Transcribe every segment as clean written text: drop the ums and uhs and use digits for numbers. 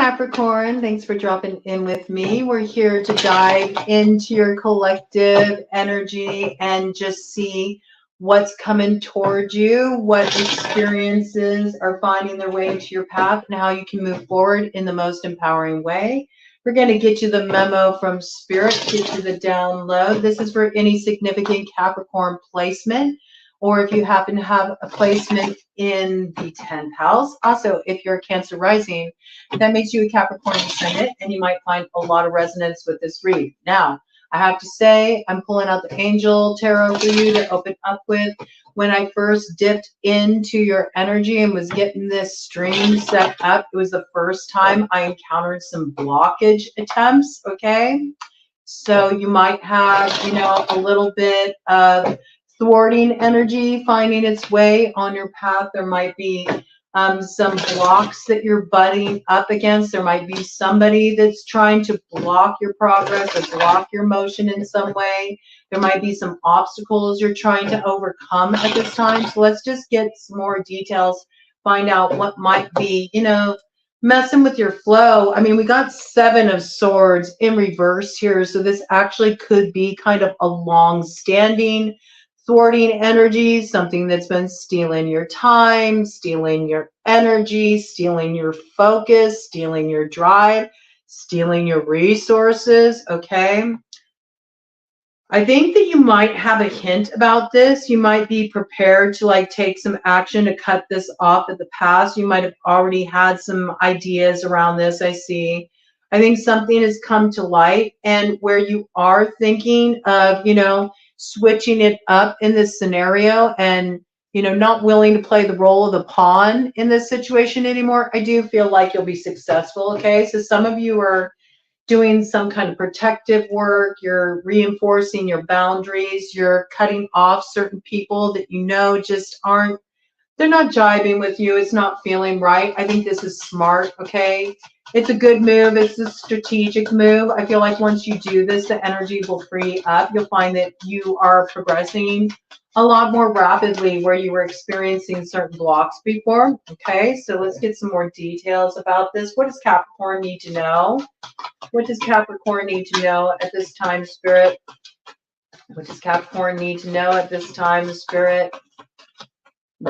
Capricorn. Thanks for dropping in with me. We're here to dive into your collective energy and just see what's coming towards you, what experiences are finding their way into your path, and how you can move forward in the most empowering way. We're going to get you the memo from Spirit, get you the download. This is for any significant Capricorn placement, or if you happen to have a placement in the 10th house. Also, if you're a Cancer rising, that makes you a Capricorn Descendant, and you might find a lot of resonance with this read. Now, I have to say, I'm pulling out the Angel Tarot for you to open up with. When I first dipped into your energy and was getting this stream set up, it was the first time I encountered some blockage attempts, okay? So you might have, a little bit of thwarting energy finding its way on your path. There might be some blocks that you're butting up against. There might be somebody that's trying to block your progress or block your motion in some way. There might be some obstacles you're trying to overcome at this time. So let's just get some more details, find out what might be, messing with your flow. I mean, we got 7 of Swords in reverse here. So this actually could be kind of a long-standing thwarting energy, something that's been stealing your time, stealing your energy, stealing your focus, stealing your drive, stealing your resources, okay? I think that you might have a hint about this. You might be prepared to take some action to cut this off at the pass. You might have already had some ideas around this, I see. I think something has come to light, and where you are thinking of, switching it up in this scenario and, not willing to play the role of the pawn in this situation anymore, I do feel like you'll be successful, okay? So some of you are doing some kind of protective work, you're reinforcing your boundaries, you're cutting off certain people that just aren't, they're not jiving with you, it's not feeling right. I think this is smart, okay? It's a good move, it's a strategic move. I feel like once you do this, the energy will free up. You'll find that you are progressing a lot more rapidly where you were experiencing certain blocks before, okay? So let's get some more details about this. What does Capricorn need to know? What does Capricorn need to know at this time, Spirit? What does Capricorn need to know at this time, Spirit?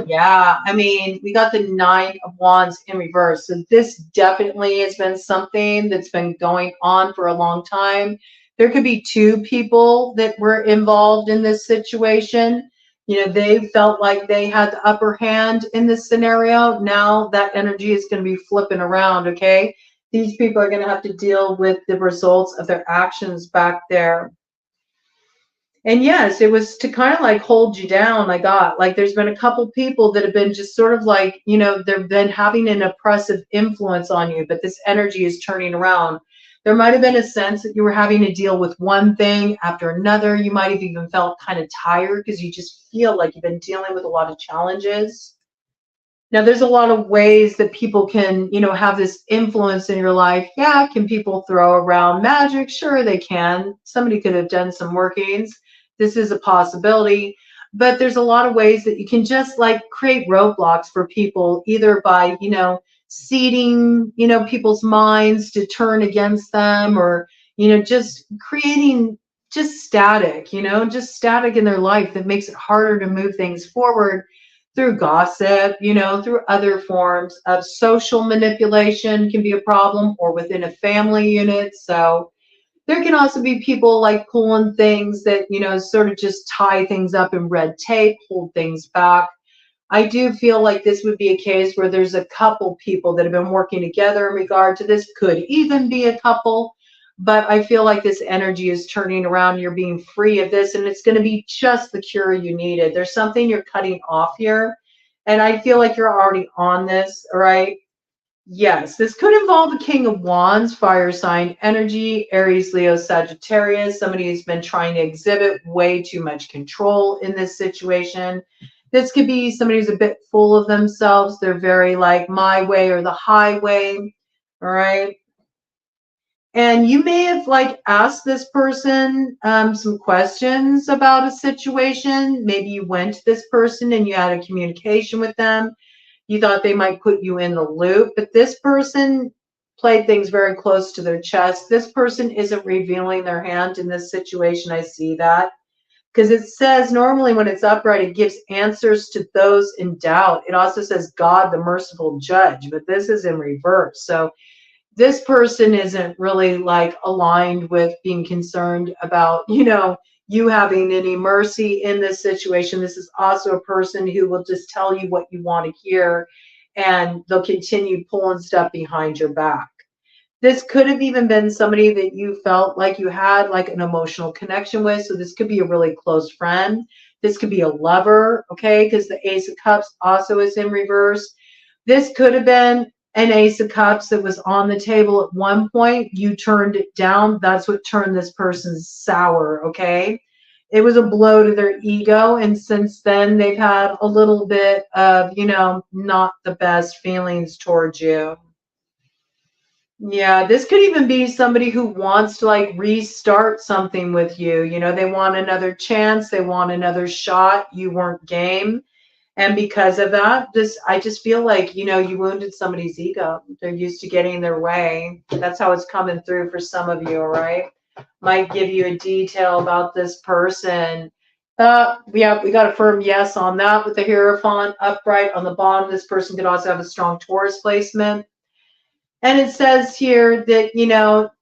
Yeah, I mean, we got the 9 of Wands in reverse. So this definitely has been something that's been going on for a long time. There could be 2 people that were involved in this situation. They felt like they had the upper hand in this scenario. Now that energy is going to be flipping around, okay? These people are going to have to deal with the results of their actions back there. And yes, it was to kind of hold you down. There's been a couple people that have been just sort of they've been having an oppressive influence on you, but this energy is turning around. There might have been a sense that you were having to deal with one thing after another. You might have even felt kind of tired because you just feel like you've been dealing with a lot of challenges. Now, there's a lot of ways that people can, have this influence in your life. Yeah, can people throw around magic? Sure, they can. Somebody could have done some workings. This is a possibility. But there's a lot of ways that you can just create roadblocks for people, either by, seeding, people's minds to turn against them, or, just creating just static, just static in their life that makes it harder to move things forward. Through gossip, through other forms of social manipulation can be a problem, or within a family unit. So there can also be people pulling things that, sort of just tie things up in red tape, hold things back. I do feel like this would be a case where there's a couple people that have been working together in regard to this, could even be a couple. But I feel like this energy is turning around. You're being free of this, and it's going to be just the cure you needed. There's something you're cutting off here, and I feel like you're already on this, all right? Yes, this could involve the King of Wands, fire sign energy, Aries, Leo, Sagittarius, somebody who's been trying to exhibit way too much control in this situation. This could be somebody who's a bit full of themselves. They're very my way or the highway, all right? And you may have asked this person some questions about a situation. Maybe you went to this person and you had a communication with them. You thought they might put you in the loop, but this person played things very close to their chest. This person isn't revealing their hand in this situation. I see that. Because it says normally when it's upright, it gives answers to those in doubt. It also says God, the merciful judge, but this is in reverse. So this person isn't really like aligned with being concerned about, you having any mercy in this situation. This is also a person who will just tell you what you want to hear, and they'll continue pulling stuff behind your back. This could have even been somebody that you felt like you had like an emotional connection with. So this could be a really close friend. This could be a lover, okay? Because the Ace of Cups also is in reverse. This could have been an Ace of Cups that was on the table at one point. You turned it down. That's what turned this person sour, okay? It was a blow to their ego. And since then, they've had a little bit of, not the best feelings towards you. Yeah, this could even be somebody who wants to like restart something with you. They want another chance, they want another shot. You weren't game. And because of that, I just feel like, you wounded somebody's ego. They're used to getting their way. That's how it's coming through for some of you, all right? Might give you a detail about this person. Yeah, we got a firm yes on that with the Hierophant upright on the bottom. This person could also have a strong Taurus placement. And it says here that,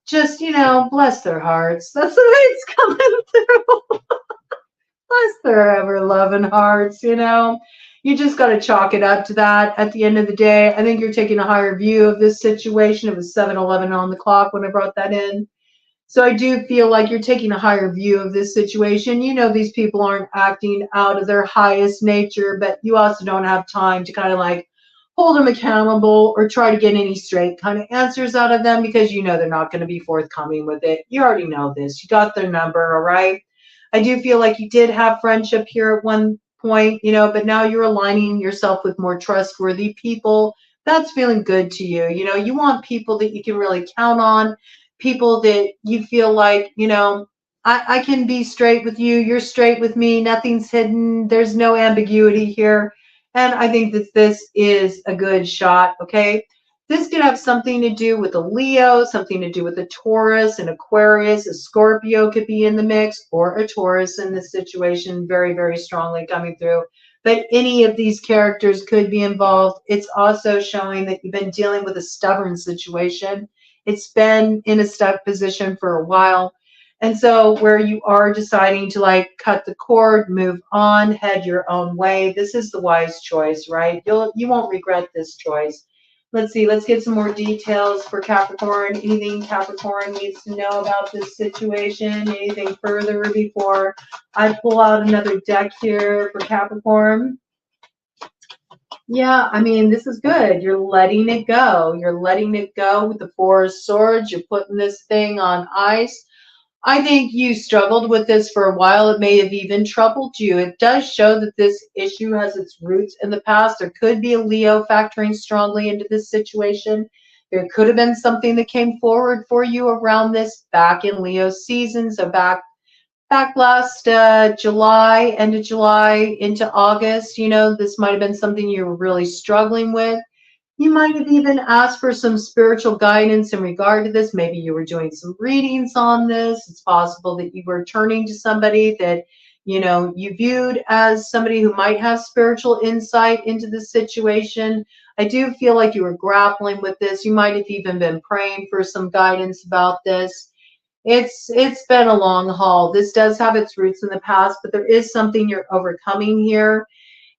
just, bless their hearts. That's the way it's coming through. Bless their ever loving hearts, You just got to chalk it up to that. At the end of the day, I think you're taking a higher view of this situation. It was 7:11 on the clock when I brought that in. So I do feel like you're taking a higher view of this situation. These people aren't acting out of their highest nature, but you also don't have time to kind of like hold them accountable or try to get any straight kind of answers out of them, because they're not going to be forthcoming with it. You already know this. You got their number, all right? I do feel like you did have friendship here at one point, but now you're aligning yourself with more trustworthy people. That's feeling good to you. You want people that you can really count on, people that you feel like, I can be straight with you. You're straight with me. Nothing's hidden. There's no ambiguity here. And I think that this is a good shot, okay? This could have something to do with a Leo, something to do with a Taurus, an Aquarius, a Scorpio could be in the mix, or a Taurus in this situation, very, very strongly coming through. But any of these characters could be involved. It's also showing that you've been dealing with a stubborn situation. It's been in a stuck position for a while. And so where you are deciding to like cut the cord, move on, head your own way, this is the wise choice, right? You won't regret this choice. Let's see, let's get some more details for Capricorn. Anything Capricorn needs to know about this situation? Anything further before I pull out another deck here for Capricorn? Yeah, I mean, this is good. You're letting it go. You're letting it go with the Four of Swords. You're putting this thing on ice. I think you struggled with this for a while. It may have even troubled you. It does show that this issue has its roots in the past. There could be a Leo factoring strongly into this situation. There could have been something that came forward for you around this back in Leo season. So back last July, end of July into August, this might have been something you were really struggling with. You might have even asked for some spiritual guidance in regard to this. Maybe you were doing some readings on this. It's possible that you were turning to somebody that, you viewed as somebody who might have spiritual insight into the situation. I do feel like you were grappling with this. You might have even been praying for some guidance about this. It's been a long haul. This does have its roots in the past, but there is something you're overcoming here.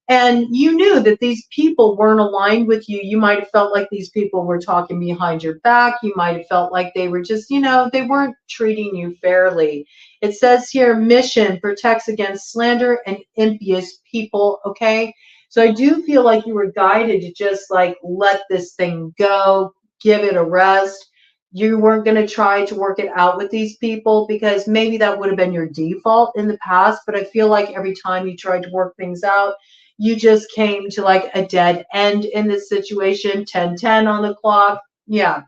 And you knew that these people weren't aligned with you. You might have felt like these people were talking behind your back. You might have felt like they were just, they weren't treating you fairly. It says here, mission protects against slander and impious people, okay? So I do feel like you were guided to just like let this thing go, give it a rest. You weren't going to try to work it out with these people because maybe that would have been your default in the past. But I feel like every time you tried to work things out, you just came to like a dead end in this situation. 10:10 on the clock. Yeah.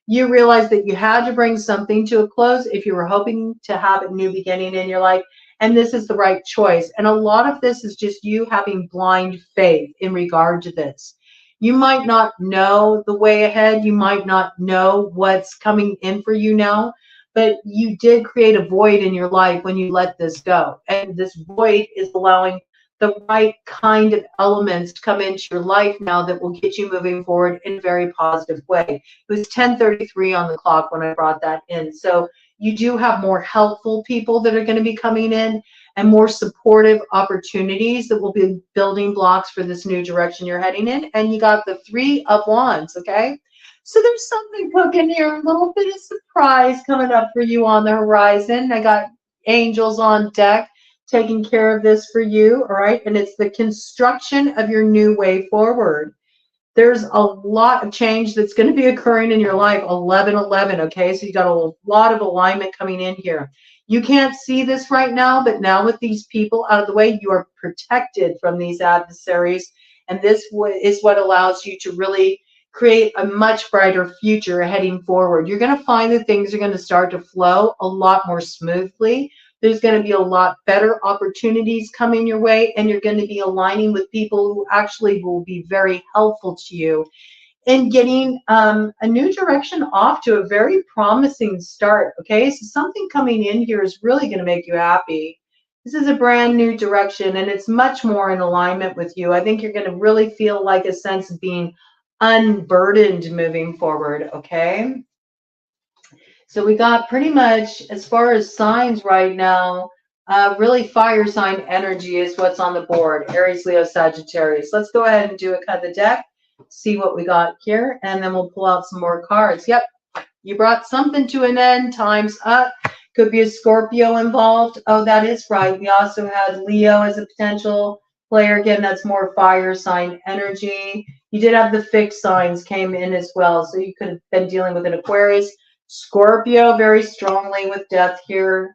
You realized that you had to bring something to a close if you were hoping to have a new beginning in your life. And this is the right choice. And a lot of this is just you having blind faith in regard to this. You might not know the way ahead. You might not know what's coming in for you now, but you did create a void in your life when you let this go. And this void is allowing the right kind of elements to come into your life now that will get you moving forward in a very positive way. It was 10:33 on the clock when I brought that in. So you do have more helpful people that are going to be coming in and more supportive opportunities that will be building blocks for this new direction you're heading in. And you got the 3 of Wands, okay? So there's something cooking here, a little bit of surprise coming up for you on the horizon. I got angels on deck taking care of this for you, all right? And it's the construction of your new way forward. There's a lot of change that's going to be occurring in your life. 11-11, okay? So you got a lot of alignment coming in here. You can't see this right now, but now with these people out of the way, you are protected from these adversaries. And this is what allows you to really create a much brighter future heading forward. You're going to find that things are going to start to flow a lot more smoothly. There's going to be a lot better opportunities coming your way, and you're going to be aligning with people who actually will be very helpful to you in getting a new direction off to a very promising start. Okay, so something coming in here is really going to make you happy. This is a brand new direction, and it's much more in alignment with you. I think you're going to really feel like a sense of being unburdened moving forward. Okay. So we got pretty much, as far as signs right now, really fire sign energy is what's on the board. Aries, Leo, Sagittarius. Let's go ahead and do a cut of the deck, see what we got here, and then we'll pull out some more cards. Yep, you brought something to an end. Time's up. Could be a Scorpio involved. Oh, that is right. We also had Leo as a potential player. Again, that's more fire sign energy. You did have the fixed signs came in as well. So you could have been dealing with an Aquarius. Scorpio very strongly with death here.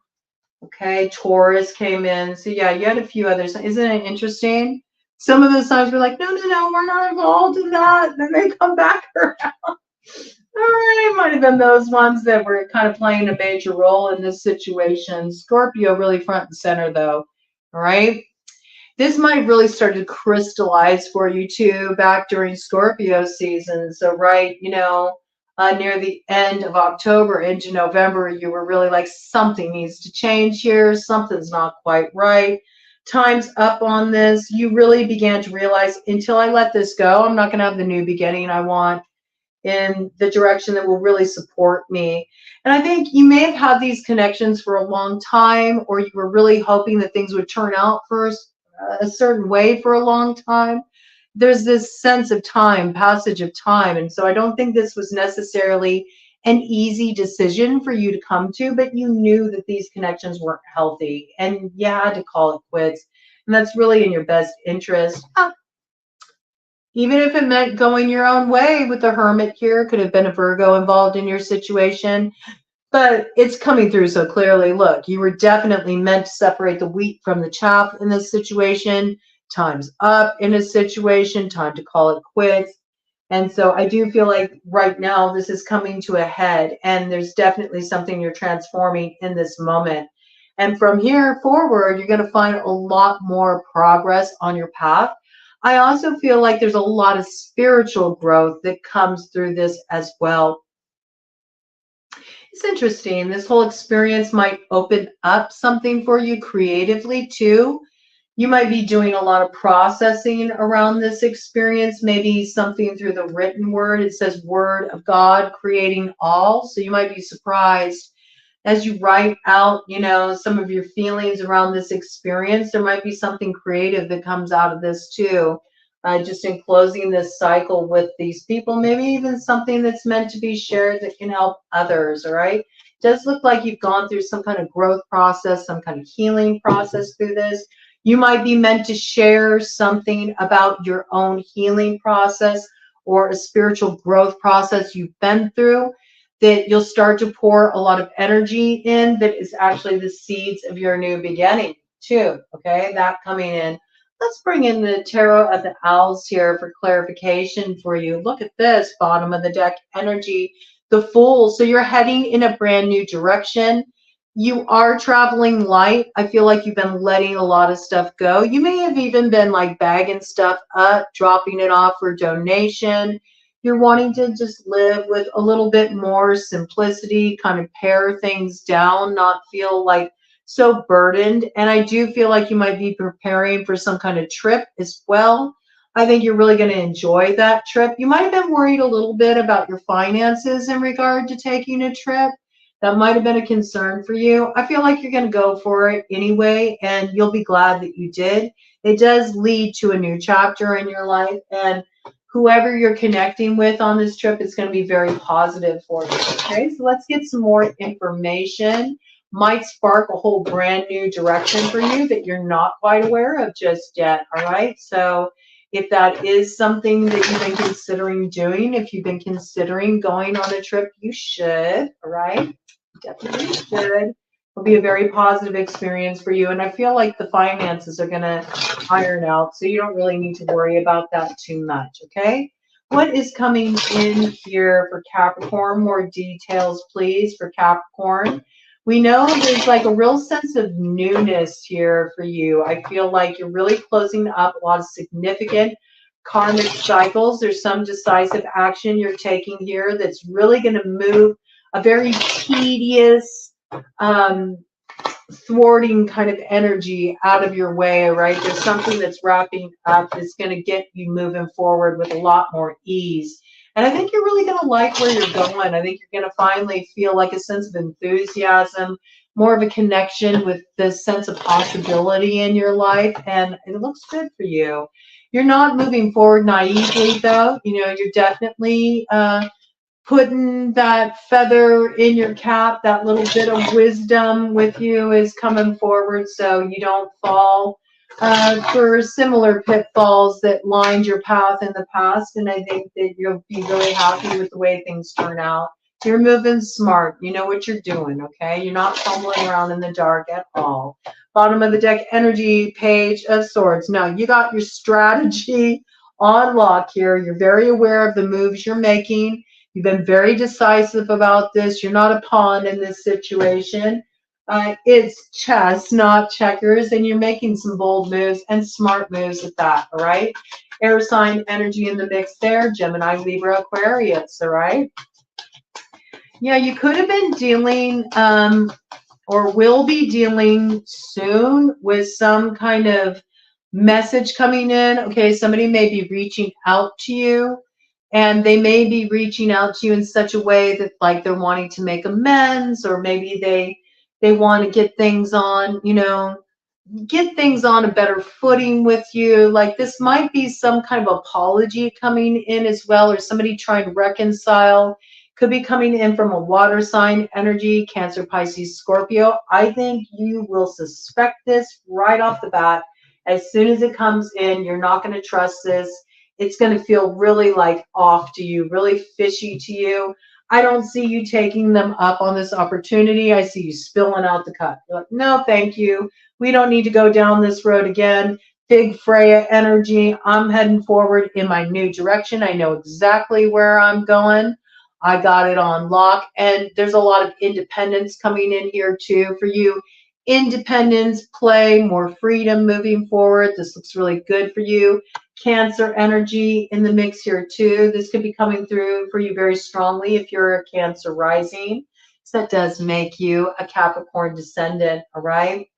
Okay, Taurus came in. So yeah, you had a few others. Isn't it interesting? Some of the signs were like, no, we're not involved in that. Then they come back around. All right, it might have been those ones that were kind of playing a major role in this situation. Scorpio really front and center though. All right. This might really start to crystallize for you too back during Scorpio season. So right, near the end of October into November, you were really like, something needs to change here. Something's not quite right. Time's up on this. You really began to realize, until I let this go, I'm not going to have the new beginning I want in the direction that will really support me. And I think you may have had these connections for a long time, or you were really hoping that things would turn out for a certain way for a long time. There's this sense of time, passage of time. And so I don't think this was necessarily an easy decision for you to come to, but you knew that these connections weren't healthy and you had to call it quits. And that's really in your best interest. Even if it meant going your own way with the Hermit here, could have been a Virgo involved in your situation. But it's coming through so clearly. Look, you were definitely meant to separate the wheat from the chaff in this situation. Time's up in a situation. Time to call it quits. And so I do feel like right now this is coming to a head, and there's definitely something you're transforming in this moment. And from here forward, you're going to find a lot more progress on your path. I also feel like there's a lot of spiritual growth that comes through this as well. It's interesting. This whole experience might open up something for you creatively too. You might be doing a lot of processing around this experience, maybe something through the written word. It says word of God creating all. So you might be surprised as you write out, some of your feelings around this experience. There might be something creative that comes out of this too. Just in closing this cycle with these people, maybe even something that's meant to be shared that can help others, all right? It does look like you've gone through some kind of growth process, some kind of healing process through this. You might be meant to share something about your own healing process or a spiritual growth process you've been through that you'll start to pour a lot of energy in that is actually the seeds of your new beginning too, okay? That coming in. Let's bring in the Tarot of the Owls here for clarification for you. Look at this, bottom of the deck energy, the Fool. So you're heading in a brand new direction. You are traveling light. I feel like you've been letting a lot of stuff go. You may have even been like bagging stuff up, dropping it off for donation. You're wanting to just live with a little bit more simplicity, kind of pare things down, not feel like so burdened. And I do feel like you might be preparing for some kind of trip as well. I think you're really going to enjoy that trip. You might have been worried a little bit about your finances in regard to taking a trip. That might have been a concern for you. I feel like you're going to go for it anyway, and you'll be glad that you did. It does lead to a new chapter in your life, and whoever you're connecting with on this trip is going to be very positive for you. Okay, so let's get some more information. Might spark a whole brand new direction for you that you're not quite aware of just yet. All right, so if that is something that you've been considering doing, if you've been considering going on a trip, you should. All right, definitely should. It'll be a very positive experience for you, and I feel like the finances are going to iron out, so you don't really need to worry about that too much. Okay, what is coming in here for Capricorn? More details, please, for Capricorn. We know there's like a real sense of newness here for you. I feel like you're really closing up a lot of significant karmic cycles. There's some decisive action you're taking here that's really going to move a very tedious, thwarting kind of energy out of your way, right? There's something that's wrapping up that's going to get you moving forward with a lot more ease. And I think you're really going to like where you're going. I think you're going to finally feel like a sense of enthusiasm, more of a connection with this sense of possibility in your life. And it looks good for you. You're not moving forward naively, though. You know, you're definitely putting that feather in your cap, that little bit of wisdom with you is coming forward so you don't fall for similar pitfalls that lined your path in the past. And I think that you'll be really happy with the way things turn out. You're moving smart. You know what you're doing, okay? You're not fumbling around in the dark at all. Bottom of the deck, energy, Page of Swords. Now, you got your strategy on lock here. You're very aware of the moves you're making. You've been very decisive about this. You're not a pawn in this situation. It's chess, not checkers, and you're making some bold moves and smart moves at that, all right? Air sign energy in the mix there, Gemini, Libra, Aquarius, all right? Yeah, you could have been dealing or will be dealing soon with some kind of message coming in. Okay, somebody may be reaching out to you. And they may be reaching out to you in such a way that like they're wanting to make amends, or maybe they want to get things on, you know, get things on a better footing with you. Like this might be some kind of apology coming in as well, or somebody trying to reconcile. Could be coming in from a water sign energy, Cancer, Pisces, Scorpio. I think you will suspect this right off the bat. As soon as it comes in, you're not going to trust this. It's going to feel really like off to you, really fishy to you. I don't see you taking them up on this opportunity. I see you spilling out the cut. You're like, no, thank you. We don't need to go down this road again. Big Freya energy. I'm heading forward in my new direction. I know exactly where I'm going. I got it on lock. And there's a lot of independence coming in here too for you. Independence, play, more freedom moving forward. This looks really good for you. Cancer energy in the mix here too. This could be coming through for you very strongly if you're a Cancer rising. So that does make you a Capricorn descendant, all right?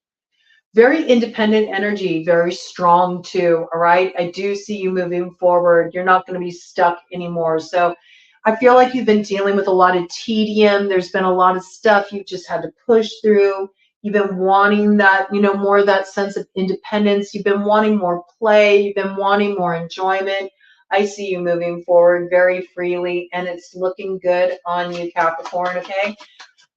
Very independent energy, very strong too, all right? I do see you moving forward. You're not going to be stuck anymore. So I feel like you've been dealing with a lot of tedium. There's been a lot of stuff you've just had to push through. You've been wanting that, you know, more of that sense of independence. You've been wanting more play. You've been wanting more enjoyment. I see you moving forward very freely, and it's looking good on you, Capricorn, okay?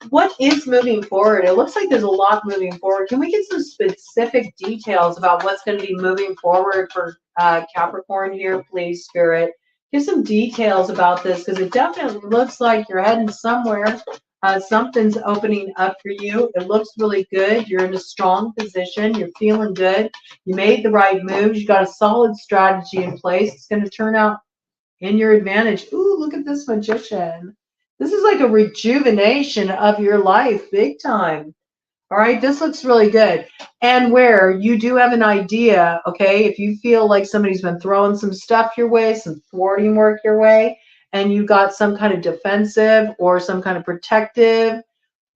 What is moving forward? It looks like there's a lot moving forward. Can we get some specific details about what's going to be moving forward for Capricorn here, please, Spirit? Give some details about this, because it definitely looks like you're heading somewhere. Something's opening up for you. It looks really good. You're in a strong position. You're feeling good. You made the right moves. You got a solid strategy in place. It's going to turn out in your advantage. Ooh, look at this Magician. This is like a rejuvenation of your life, big time. All right, this looks really good. And where you do have an idea, okay, if you feel like somebody's been throwing some stuff your way, some thwarting work your way, and you got some kind of defensive or some kind of protective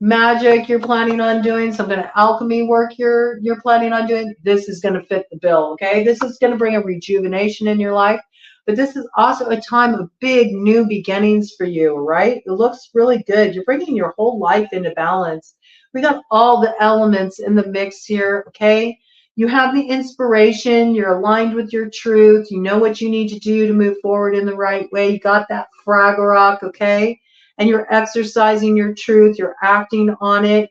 magic you're planning on doing, some kind of alchemy work you're planning on doing, this is going to fit the bill, okay? This is going to bring a rejuvenation in your life, but this is also a time of big new beginnings for you, right? It looks really good. You're bringing your whole life into balance. We got all the elements in the mix here, okay? You have the inspiration, you're aligned with your truth, you know what you need to do to move forward in the right way. You got that fraggle rock, okay? And you're exercising your truth, you're acting on it,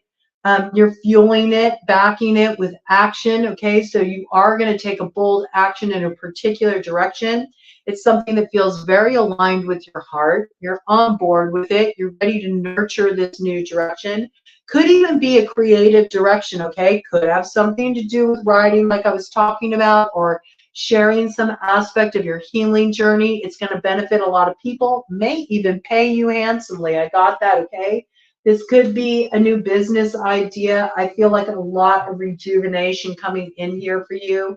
you're fueling it, backing it with action, okay? So you are going to take a bold action in a particular direction. It's something that feels very aligned with your heart. You're on board with it. You're ready to nurture this new direction. Could even be a creative direction, okay? Could have something to do with writing, like I was talking about, or sharing some aspect of your healing journey. It's going to benefit a lot of people, may even pay you handsomely. I got that, okay? This could be a new business idea. I feel like a lot of rejuvenation coming in here for you.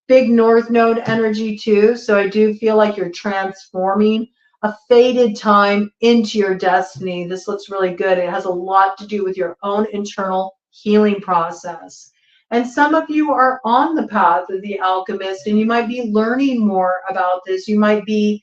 Big North Node energy too. So I do feel like you're transforming a faded time into your destiny. This looks really good. It has a lot to do with your own internal healing process. And some of you are on the path of the alchemist, and you might be learning more about this. You might be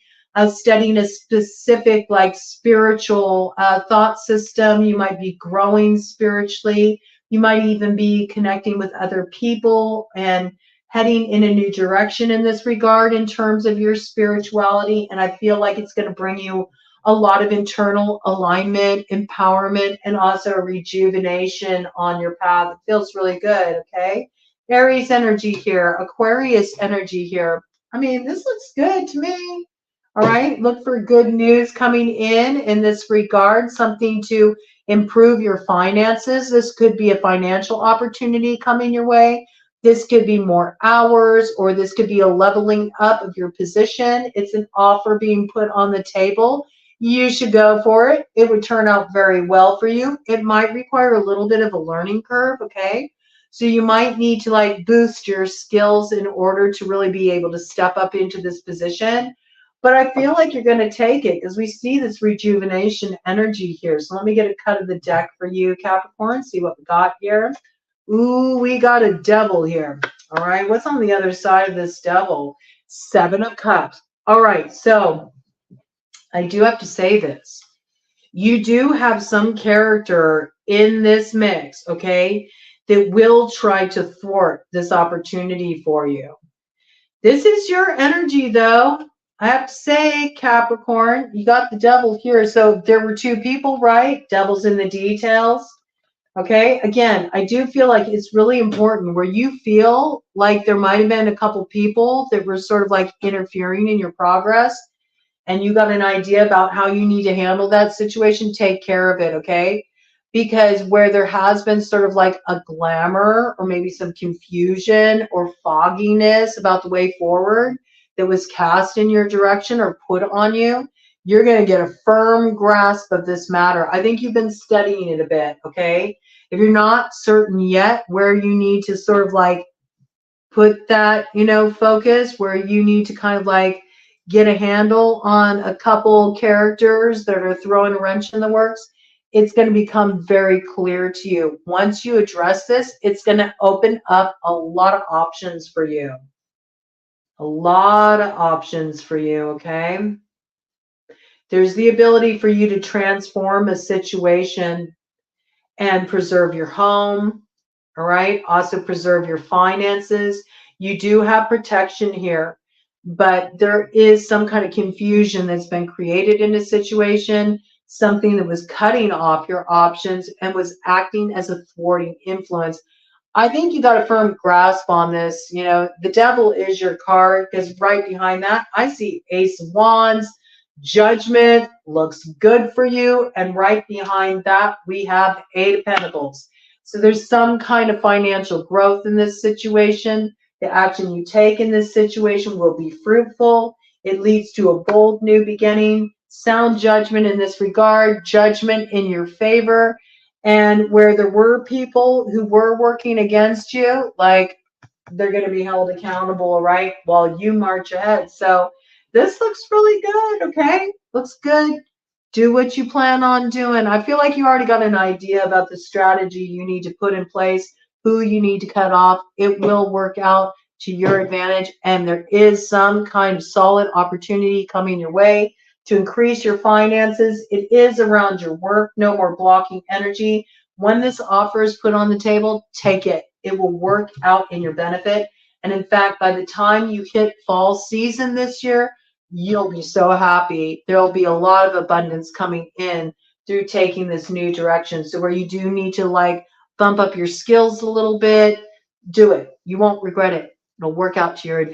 studying a specific, like, spiritual thought system. You might be growing spiritually. You might even be connecting with other people and heading in a new direction in this regard in terms of your spirituality. And I feel like it's going to bring you a lot of internal alignment, empowerment, and also rejuvenation on your path. It feels really good, okay? Aries energy here, Aquarius energy here. I mean, this looks good to me. All right, look for good news coming in this regard, something to improve your finances. This could be a financial opportunity coming your way. This could be more hours, or this could be a leveling up of your position. It's an offer being put on the table. You should go for it. It would turn out very well for you. It might require a little bit of a learning curve, okay? So you might need to, like, boost your skills in order to really be able to step up into this position. But I feel like you're going to take it because we see this rejuvenation energy here. So let me get a cut of the deck for you, Capricorn, see what we got here. Ooh, we got a devil here. All right, what's on the other side of this devil? 7 of Cups. All right, so I do have to say this. You do have some character in this mix, okay, that will try to thwart this opportunity for you. This is your energy, though. I have to say, Capricorn, you got the devil here. So there were 2 people, right? Devil's in the details. Okay, again, I do feel like it's really important where you feel like there might have been a couple people that were sort of like interfering in your progress, and you got an idea about how you need to handle that situation. Take care of it, okay? Because where there has been sort of like a glamour or maybe some confusion or fogginess about the way forward that was cast in your direction or put on you, you're going to get a firm grasp of this matter. I think you've been studying it a bit, okay? If you're not certain yet where you need to sort of like put that, focus, where you need to kind of like get a handle on a couple characters that are throwing a wrench in the works, it's going to become very clear to you. Once you address this, it's going to open up a lot of options for you. A lot of options for you, okay? There's the ability for you to transform a situation and preserve your home, all right? Also preserve your finances. You do have protection here, but there is some kind of confusion that's been created in a situation, something that was cutting off your options and was acting as a thwarting influence. I think you got a firm grasp on this. The devil is your card, because right behind that, I see Ace of Wands. Judgment looks good for you. And right behind that, we have 8 of Pentacles. So there's some kind of financial growth in this situation. The action you take in this situation will be fruitful. It leads to a bold new beginning. Sound judgment in this regard. Judgment in your favor. And where there were people who were working against you, like, they're going to be held accountable, right? While you march ahead. So this looks really good. Okay. Looks good. Do what you plan on doing. I feel like you already got an idea about the strategy you need to put in place, who you need to cut off. It will work out to your advantage. And there is some kind of solid opportunity coming your way to increase your finances. It is around your work. No more blocking energy. When this offer is put on the table, take it. It will work out in your benefit. And in fact, by the time you hit fall season this year, you'll be so happy. There'll be a lot of abundance coming in through taking this new direction. So where you do need to like bump up your skills a little bit, do it. You won't regret it. It'll work out to your advantage.